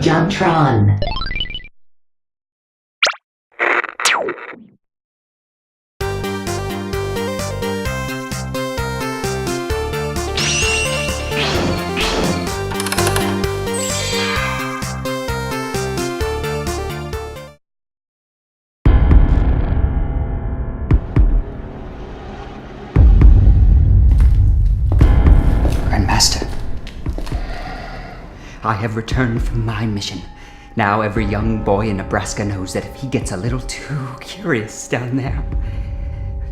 JonTron. Master, I have returned from my mission. Now every young boy in Nebraska knows that if he gets a little too curious down there,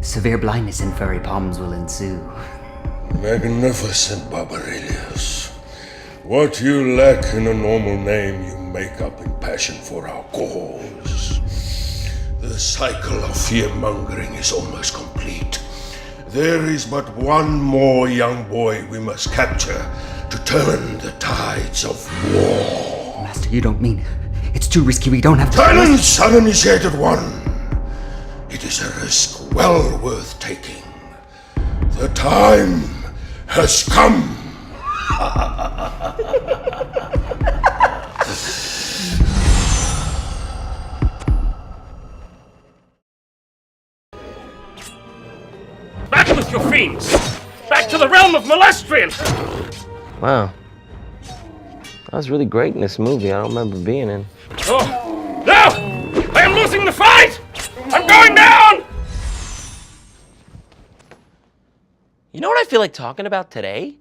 severe blindness and furry palms will ensue. Magnificent, Barbarelius. What you lack in a normal name, you make up in passion for our cause. The cycle of fear-mongering is almost complete. There is but one more young boy we must capture to turn the tides of war. Master, you don't mean it. It's too risky. We don't have to... Silence, uninitiated one! It is a risk well worth taking. The time has come. Back with your fiends! Back to the realm of Molestrian! Wow. That was really great in this movie. I don't remember being in. Oh, no! I am losing the fight! I'm going down! You know what I feel like talking about today?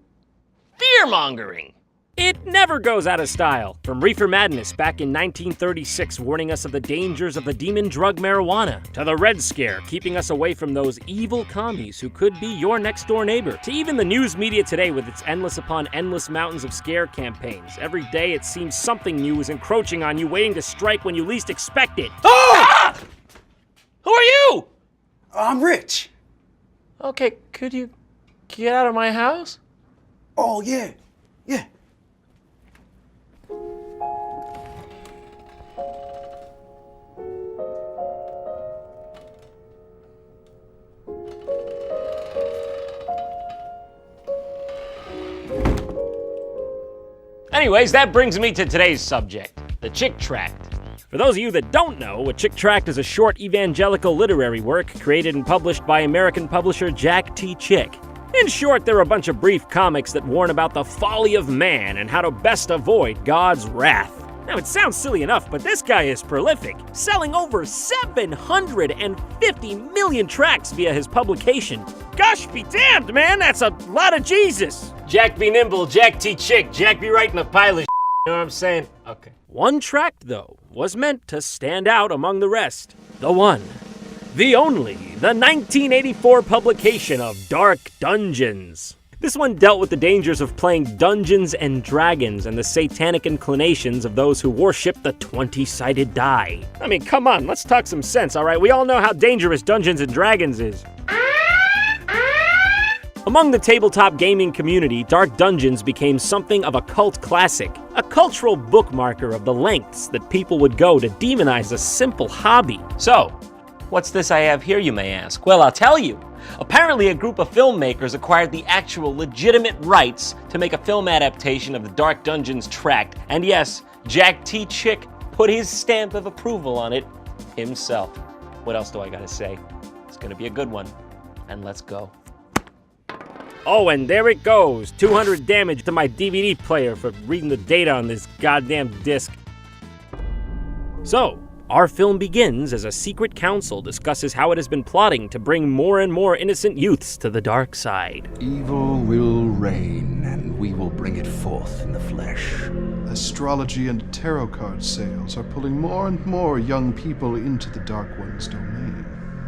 Fear-mongering. It never goes out of style. From Reefer Madness back in 1936 warning us of the dangers of the demon drug marijuana, to the Red Scare keeping us away from those evil commies who could be your next door neighbor, to even the news media today with its endless upon endless mountains of scare campaigns. Every day it seems something new is encroaching on you, waiting to strike when you least expect it. Oh! Ah! Who are you? I'm Rich. Okay, could you get out of my house? Oh, yeah. Yeah. Anyways, that brings me to today's subject, the Chick Tract. For those of you that don't know, a Chick Tract is a short evangelical literary work created and published by American publisher Jack T. Chick. In short, they're a bunch of brief comics that warn about the folly of man and how to best avoid God's wrath. Now, it sounds silly enough, but this guy is prolific, selling over 750 million tracts via his publication. Gosh be damned, man, that's a lot of Jesus. Jack be nimble, Jack T. Chick, Jack be writing a pile of you know what I'm saying? Okay. One tract, though, was meant to stand out among the rest. The one, the only, the 1984 publication of Dark Dungeons. This one dealt with the dangers of playing Dungeons and Dragons and the satanic inclinations of those who worship the 20-sided die. I mean, come on, let's talk some sense, all right? We all know how dangerous Dungeons and Dragons is. Among the tabletop gaming community, Dark Dungeons became something of a cult classic, a cultural bookmarker of the lengths that people would go to demonize a simple hobby. So, what's this I have here, you may ask? Well, I'll tell you. Apparently, a group of filmmakers acquired the actual legitimate rights to make a film adaptation of the Dark Dungeons tract, and yes, Jack T. Chick put his stamp of approval on it himself. What else do I gotta say? It's gonna be a good one, and let's go. Oh, and there it goes, 200 damage to my DVD player for reading the data on this goddamn disc. So, our film begins as a secret council discusses how it has been plotting to bring more and more innocent youths to the dark side. Evil will reign, and we will bring it forth in the flesh. Astrology and tarot card sales are pulling more and more young people into the Dark One's domain.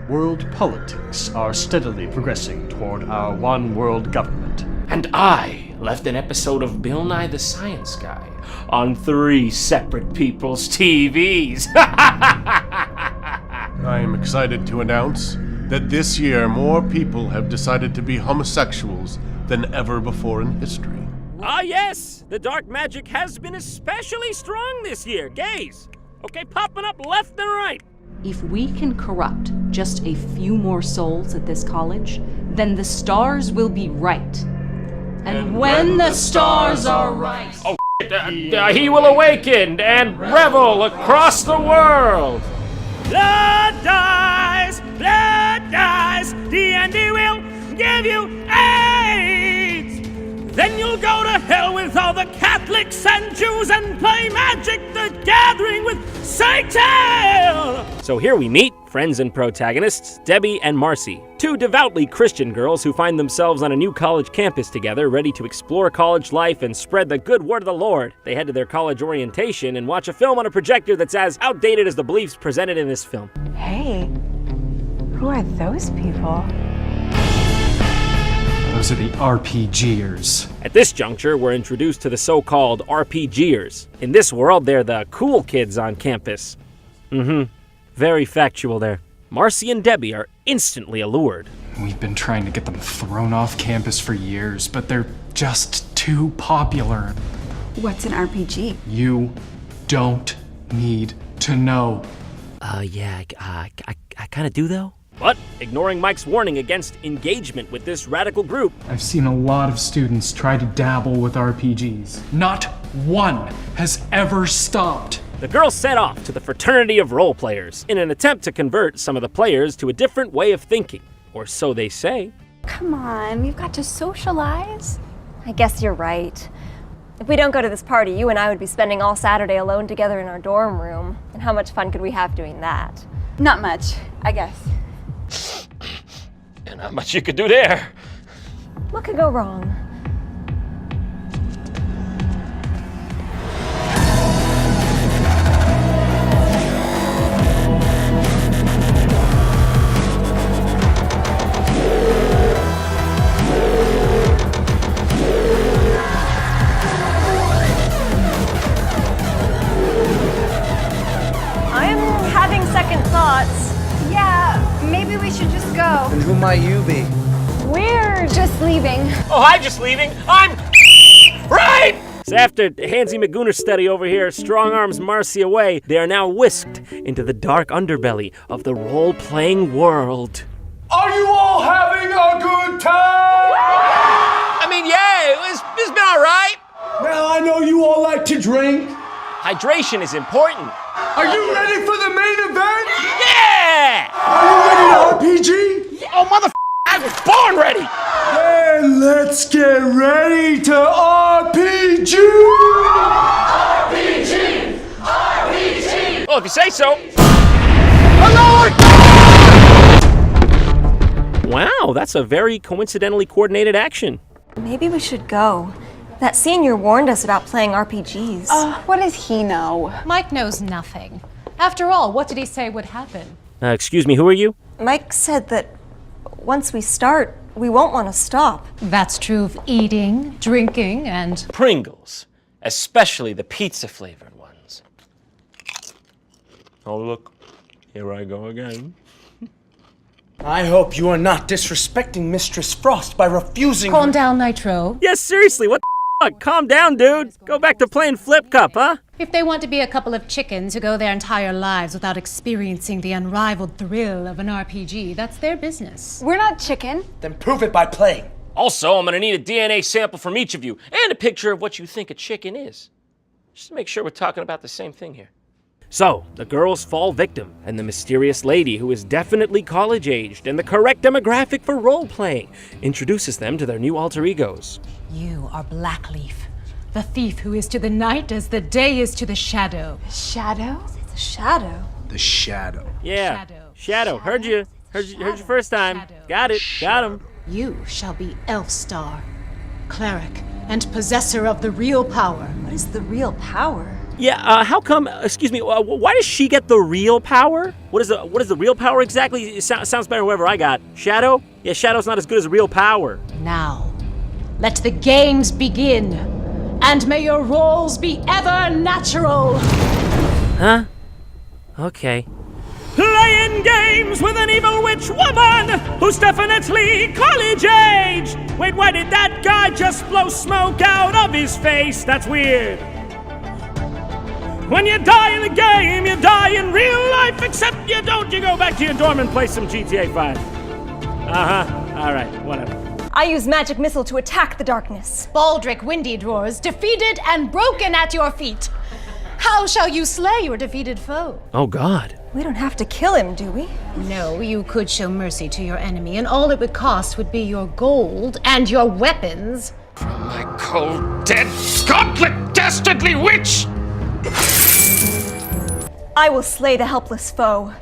World politics are steadily progressing toward our one world government. And I left an episode of Bill Nye the Science Guy on 3 separate people's TVs. I am excited to announce that this year more people have decided to be homosexuals than ever before in history. Ah yes, the dark magic has been especially strong this year. Gays, okay, popping up left and right. If we can corrupt just a few more souls at this college, then the stars will be right. And when the stars are right... Oh, He will awaken and revel across the world. Blood dies, D&D will give you AIDS. Then you'll go to hell with all the Catholics and Jews and play Magic the Gathering with Satan! So here we meet friends and protagonists, Debbie and Marcy, two devoutly Christian girls who find themselves on a new college campus together, ready to explore college life and spread the good word of the Lord. They head to their college orientation and watch a film on a projector that's as outdated as the beliefs presented in this film. Hey, who are those people? Those are the RPGers. At this juncture, we're introduced to the so-called RPGers. In this world, they're the cool kids on campus. Very factual there. Marcy and Debbie are instantly allured. We've been trying to get them thrown off campus for years, but they're just too popular. What's an RPG? You don't need to know. I kind of do though. But, ignoring Mike's warning against engagement with this radical group, I've seen a lot of students try to dabble with RPGs. Not one has ever stopped. the girls set off to the fraternity of role players in an attempt to convert some of the players to a different way of thinking, or so they say. Come on, we've got to socialize. I guess you're right. If we don't go to this party, you and I would be spending all Saturday alone together in our dorm room. And how much fun could we have doing that? Not much, I guess. And not much you could do there. What could go wrong? Maybe we should just go. And who might you be? We're just leaving. Oh, I'm just leaving. I'm right! So after Hansy McGooner study over here strong arms Marcy away, they are now whisked into the dark underbelly of the role-playing world. Are you all having a good time? I mean, yeah, it's been all right. Now I know you all like to drink. Hydration is important. Are you ready for the main event? Yeah! Are you ready to RPG? Oh, I was born ready! Then let's get ready to RPG! RPG! RPG! Well, if you say so. Wow, that's a very coincidentally coordinated action. Maybe we should go. That senior warned us about playing RPGs. What does he know? Mike knows nothing. After all, what did he say would happen? Excuse me, who are you? Mike said that once we start, we won't want to stop. That's true of eating, drinking, and... Pringles, especially the pizza-flavored ones. Oh, look, here I go again. I hope you are not disrespecting Mistress Frost by refusing Calm down, Nitro. Yes, seriously, what the fuck? Calm down, dude. Go back to playing Flip Cup, huh? If they want to be a couple of chickens who go their entire lives without experiencing the unrivaled thrill of an RPG, that's their business. We're not chicken. Then prove it by playing. Also, I'm gonna need a DNA sample from each of you, and a picture of what you think a chicken is. Just to make sure we're talking about the same thing here. So, the girls fall victim, and the mysterious lady, who is definitely college-aged and the correct demographic for role-playing, introduces them to their new alter egos. You are Blackleaf, the thief who is to the night as the day is to the shadow. Shadow? The shadow. The shadow. Yeah, Shadow. Heard you first time. Shadow. Got it. Got him. You shall be Elfstar, cleric and possessor of the real power. What is the real power? Yeah, how come, excuse me, why does she get the real power? What is the real power exactly? It sounds better than whoever I got. Shadow? Yeah, Shadow's not as good as real power. Now, let the games begin, and may your roles be ever natural. Huh? Okay. Playing games with an evil witch woman who's definitely college age. Wait, why did that guy just blow smoke out of his face? That's weird. When you die in the game, you die in real life, except you don't. You go back to your dorm and play some GTA 5. Uh-huh. All right, whatever. I use magic missile to attack the darkness. Baldric Windy Drawers, defeated and broken at your feet. How shall you slay your defeated foe? Oh, God. We don't have to kill him, do we? No, you could show mercy to your enemy, and all it would cost would be your gold and your weapons. My cold, dead, gauntlet dastardly witch! I will slay the helpless foe.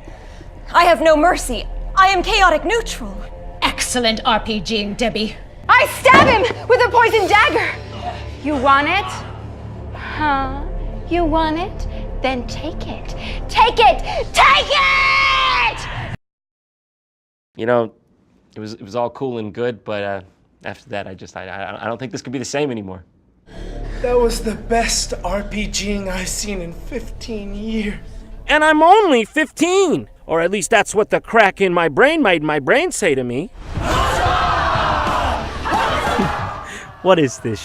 I have no mercy. I am chaotic neutral. Excellent RPGing, Debbie. I stab him with a poison dagger. You want it? Huh? You want it? Then take it. Take it! Take it! You know, it was all cool and good, but after that, I don't think this could be the same anymore. That was the best RPGing I've seen in 15 years. And I'm only 15! Or at least that's what the crack in my brain made my brain say to me. What is this?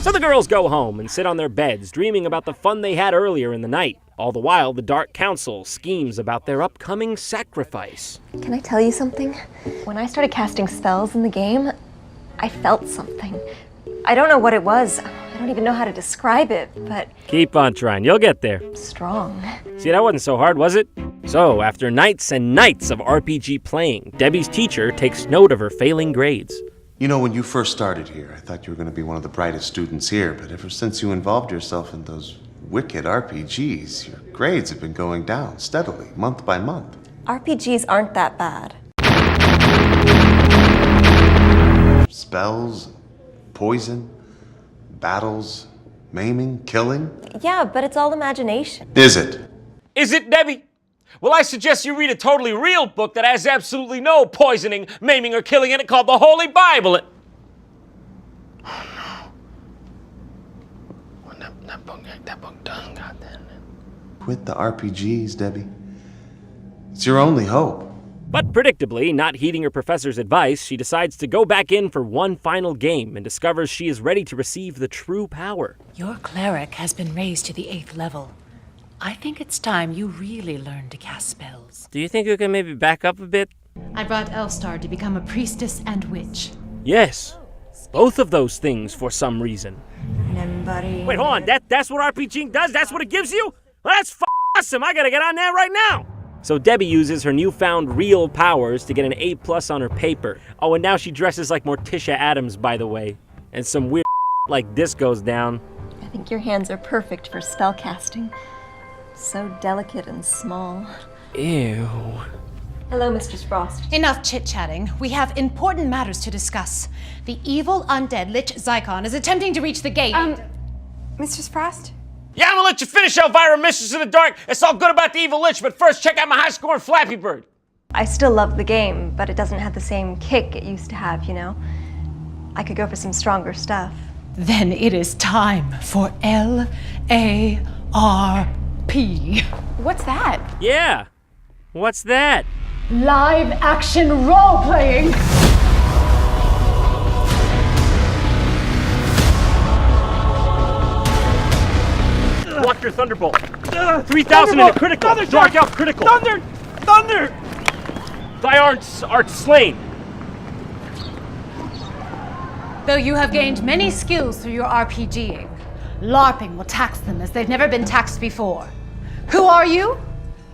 So the girls go home and sit on their beds, dreaming about the fun they had earlier in the night. All the while, the Dark Council schemes about their upcoming sacrifice. Can I tell you something? When I started casting spells in the game, I felt something. I don't know what it was. I don't even know how to describe it, but... Keep on trying, you'll get there. Strong. See, that wasn't so hard, was it? So, after nights and nights of RPG playing, Debbie's teacher takes note of her failing grades. You know, when you first started here, I thought you were going to be one of the brightest students here, but ever since you involved yourself in those wicked RPGs, your grades have been going down steadily, month by month. RPGs aren't that bad. Spells, poison, battles, maiming, killing. Yeah, but it's all imagination. Is it? Is it, Debbie? Well, I suggest you read a totally real book that has absolutely no poisoning, maiming, or killing in it called the Holy Bible. Oh, no. When that book done got that. Quit the RPGs, Debbie. It's your only hope. But predictably, not heeding her professor's advice, she decides to go back in for one final game and discovers she is ready to receive the true power. Your cleric has been raised to the 8th level. I think it's time you really learn to cast spells. Do you think you can maybe back up a bit? I brought Elstar to become a priestess and witch. Yes. Both of those things for some reason. Wait, hold on. That's what RPGing does? That's what it gives you? Well, that's awesome. I gotta get on that right now. So Debbie uses her newfound real powers to get an A+ on her paper. Oh, and now she dresses like Morticia Adams, by the way. And some weird like this goes down. I think your hands are perfect for spell casting. So delicate and small. Ew. Hello, Mistress Frost. Enough chit-chatting. We have important matters to discuss. The evil undead Lich Zycon is attempting to reach the gate. Mistress Frost? Yeah, I'm gonna let you finish, Elvira, Mistress in the Dark. It's all good about the evil Lich, but first check out my high-scoring Flappy Bird. I still love the game, but it doesn't have the same kick it used to have, you know? I could go for some stronger stuff. Then it is time for LARP. What's that? Yeah. What's that? Live action role-playing! Block your Thunderbolt. 3,000 in a critical. Dark out critical. Thunder! Thy art slain. Though you have gained many skills through your RPGing, LARPing will tax them as they've never been taxed before. Who are you?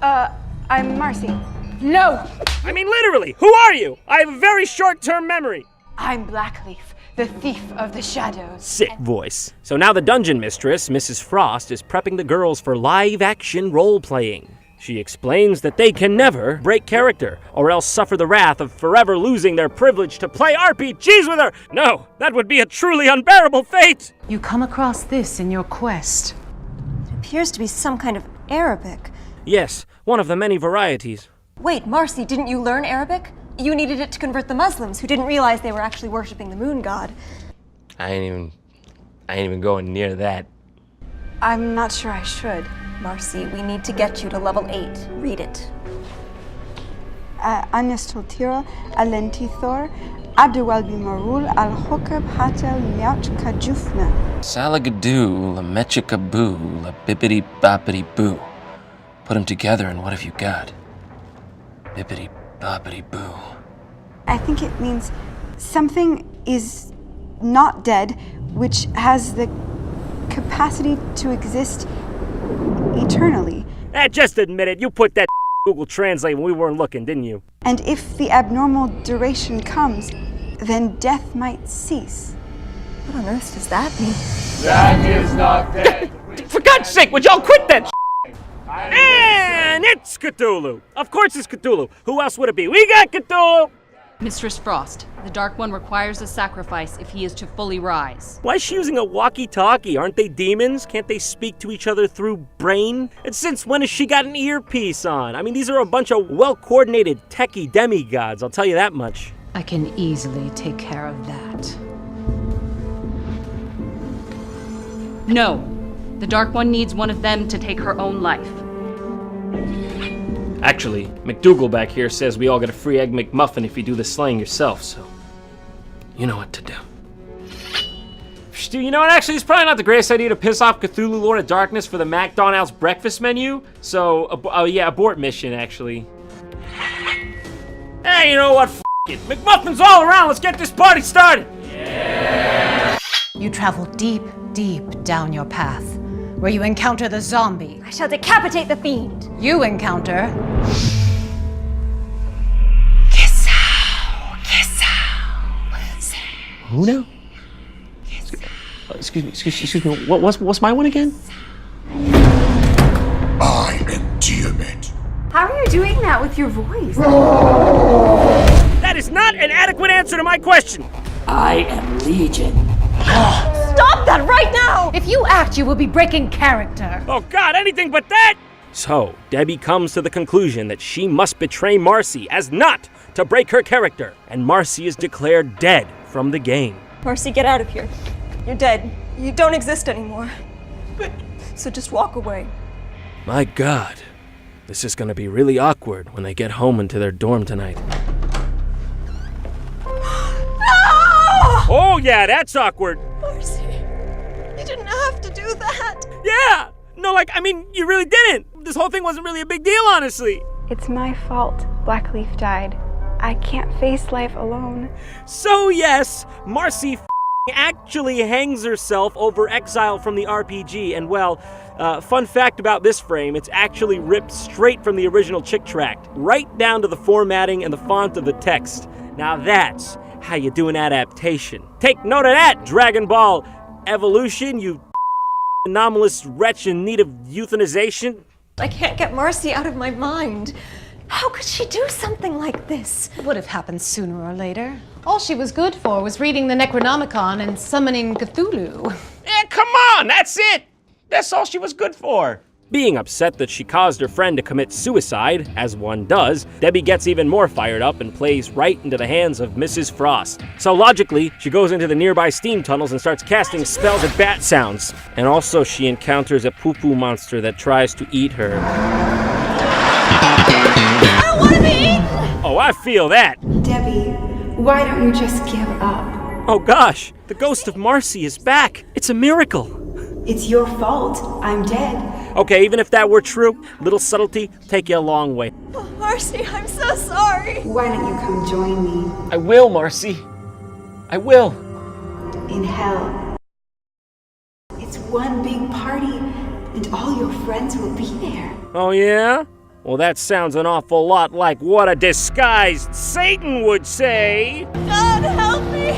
I'm Marcy. No! I mean, literally, who are you? I have a very short-term memory. I'm Blackleaf, the thief of the shadows. Sick voice. So now the dungeon mistress, Mrs. Frost, is prepping the girls for live-action role-playing. She explains that they can never break character, or else suffer the wrath of forever losing their privilege to play RPGs with her. No, that would be a truly unbearable fate. You come across this in your quest. It appears to be some kind of Arabic. Yes, one of the many varieties. Wait, Marcy, didn't you learn Arabic? You needed it to convert the Muslims, who didn't realize they were actually worshipping the moon god. I ain't even going near that. I'm not sure I should. Marcy, we need to get you to level 8. Read it. Anistotira, Alentithor, Abdewal Bimarul, Al Hokab Hatel Miach Kajufna. Salagadoo, la mechikaboo, la bippity boppity boo. Put them together and what have you got? Bippity boppity boo. I think it means something is not dead, which has the capacity to exist eternally. Just admit it. You put that Google Translate when we weren't looking, didn't you? And if the abnormal duration comes, then death might cease. What on earth does that mean? That is not dead. For God's sake, would y'all quit that? And it's Cthulhu. Of course it's Cthulhu. Who else would it be? We got Cthulhu. Mistress Frost, the Dark One requires a sacrifice if he is to fully rise. Why is she using a walkie-talkie? Aren't they demons? Can't they speak to each other through brain? And since when has she got an earpiece on? I mean, these are a bunch of well-coordinated techie demigods, I'll tell you that much. I can easily take care of that. No. The Dark One needs one of them to take her own life. Actually, McDougal back here says we all get a free Egg McMuffin if you do the slaying yourself, so you know what to do. You know what, actually, it's probably not the greatest idea to piss off Cthulhu Lord of Darkness for the McDonald's breakfast menu, so, yeah, abort mission, actually. Hey, you know what, f*** it. McMuffin's all around, let's get this party started! Yeah. You travel deep, deep down your path, where you encounter the zombie. I shall decapitate the fiend. You encounter... Who now? Excuse me. What's my one again? I am Tiamat. How are you doing that with your voice? That is not an adequate answer to my question. I am Legion. Stop that right now! If you act, you will be breaking character. Oh God, anything but that! So, Debbie comes to the conclusion that she must betray Marcy as not to break her character, and Marcy is declared dead from the game. Marcy, get out of here. You're dead. You don't exist anymore. So just walk away. My God, this is gonna be really awkward when they get home into their dorm tonight. No! Oh yeah, that's awkward. Marcy, you didn't have to do that. Yeah! No, you really didn't. This whole thing wasn't really a big deal, honestly. It's my fault Blackleaf died. I can't face life alone. So yes, Marcy actually hangs herself over exile from the RPG, and well, fun fact about this frame, it's actually ripped straight from the original Chick Tract, right down to the formatting and the font of the text. Now that's how you do an adaptation. Take note of that, Dragon Ball Evolution, you anomalous wretch in need of euthanization. I can't get Marcy out of my mind. How could she do something like this? It would have happened sooner or later. All she was good for was reading the Necronomicon and summoning Cthulhu. Come on, that's it! That's all she was good for. Being upset that she caused her friend to commit suicide, as one does, Debbie gets even more fired up and plays right into the hands of Mrs. Frost. So logically, she goes into the nearby steam tunnels and starts casting spells at bat sounds. And also she encounters a poo-poo monster that tries to eat her. I don't want to be eaten! Oh, I feel that! Debbie, why don't you just give up? Oh gosh, the ghost of Marcy is back. It's a miracle. It's your fault. I'm dead. Okay, even if that were true, little subtlety take you a long way. Oh, Marcy, I'm so sorry. Why don't you come join me? I will, Marcy. I will. In hell. It's one big party, and all your friends will be there. Oh yeah? Well, that sounds an awful lot like what a disguised Satan would say. God help me!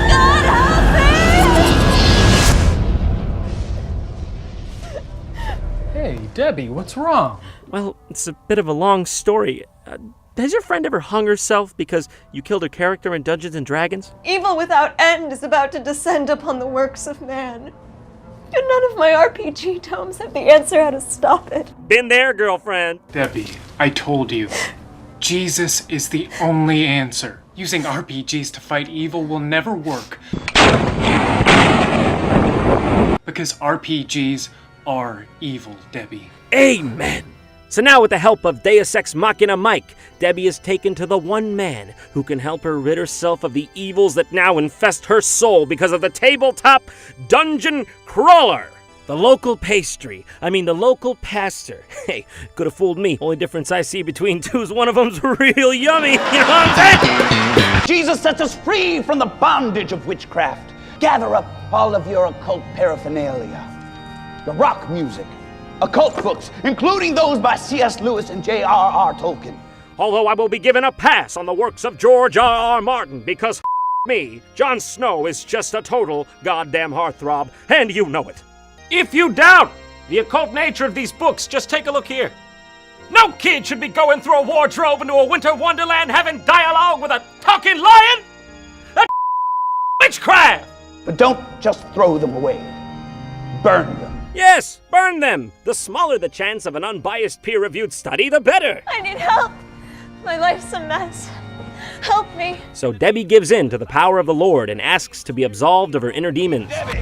God help me! Hey, Debbie, what's wrong? Well, it's a bit of a long story. Has your friend ever hung herself because you killed her character in Dungeons and Dragons? Evil without end is about to descend upon the works of man. And none of my RPG tomes have the answer how to stop it. Been there, girlfriend. Debbie, I told you. Jesus is the only answer. Using RPGs to fight evil will never work. Because RPGs are evil, Debbie. Amen. So now with the help of Deus Ex Machina Mike, Debbie is taken to the one man who can help her rid herself of the evils that now infest her soul because of the tabletop dungeon crawler. The local pastry. The local pastor. Hey, could have fooled me. Only difference I see between two is one of them's real yummy. You know what I'm saying? Jesus sets us free from the bondage of witchcraft. Gather up all of your occult paraphernalia. Your rock music, occult books, including those by C.S. Lewis and J.R.R. Tolkien. Although I will be given a pass on the works of George R.R. Martin because me, Jon Snow is just a total goddamn heartthrob, and you know it. If you doubt the occult nature of these books, just take a look here. No kid should be going through a wardrobe into a winter wonderland having dialogue with a talking lion! That's witchcraft! But don't just throw them away. Burn them. Yes, burn them! The smaller the chance of an unbiased peer-reviewed study, the better! I need help. My life's a mess. Help me. So Debbie gives in to the power of the Lord and asks to be absolved of her inner demons. Debbie!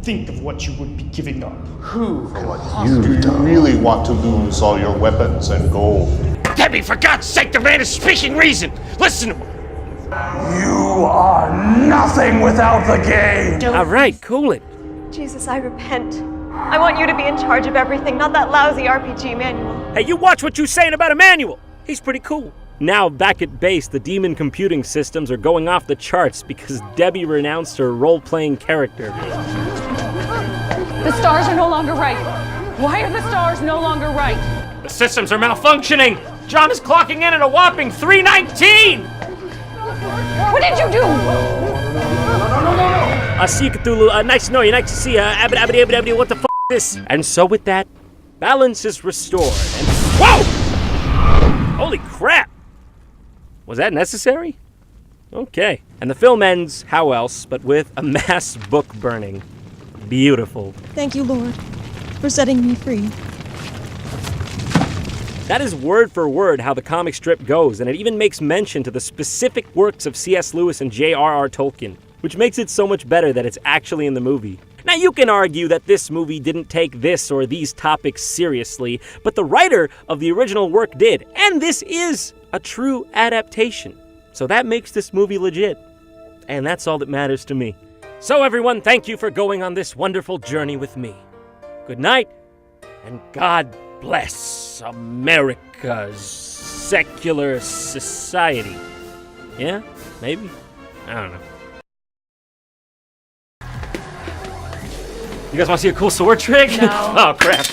Think of what you would be giving up. Do you really want to lose all your weapons and gold? Debbie, for God's sake, the man is speaking reason! Listen to him! You are nothing without the game! All right, cool it. Jesus, I repent. I want you to be in charge of everything, not that lousy RPG manual. Hey, you watch what you're saying about Emmanuel! He's pretty cool. Now, back at base, the demon computing systems are going off the charts because Debbie renounced her role-playing character. The stars are no longer right. Why are the stars no longer right? The systems are malfunctioning! John is clocking in at a whopping 3:19! What did you do? See you, Cthulhu. Nice to know you. Nice to see you. Abity, what the f*** is this? And so with that, balance is restored. And whoa! Holy crap! Was that necessary? Okay. And the film ends, how else, but with a mass book burning. Beautiful. Thank you, Lord, for setting me free. That is word for word how the comic strip goes, and it even makes mention to the specific works of C.S. Lewis and J.R.R. Tolkien, which makes it so much better that it's actually in the movie. Now, you can argue that this movie didn't take this or these topics seriously, but the writer of the original work did, and this is a true adaptation. So that makes this movie legit, and that's all that matters to me. So everyone, thank you for going on this wonderful journey with me. Good night, and God bless America's secular society. Yeah? Maybe? I don't know. You guys want to see a cool sword trick? No. Oh, crap.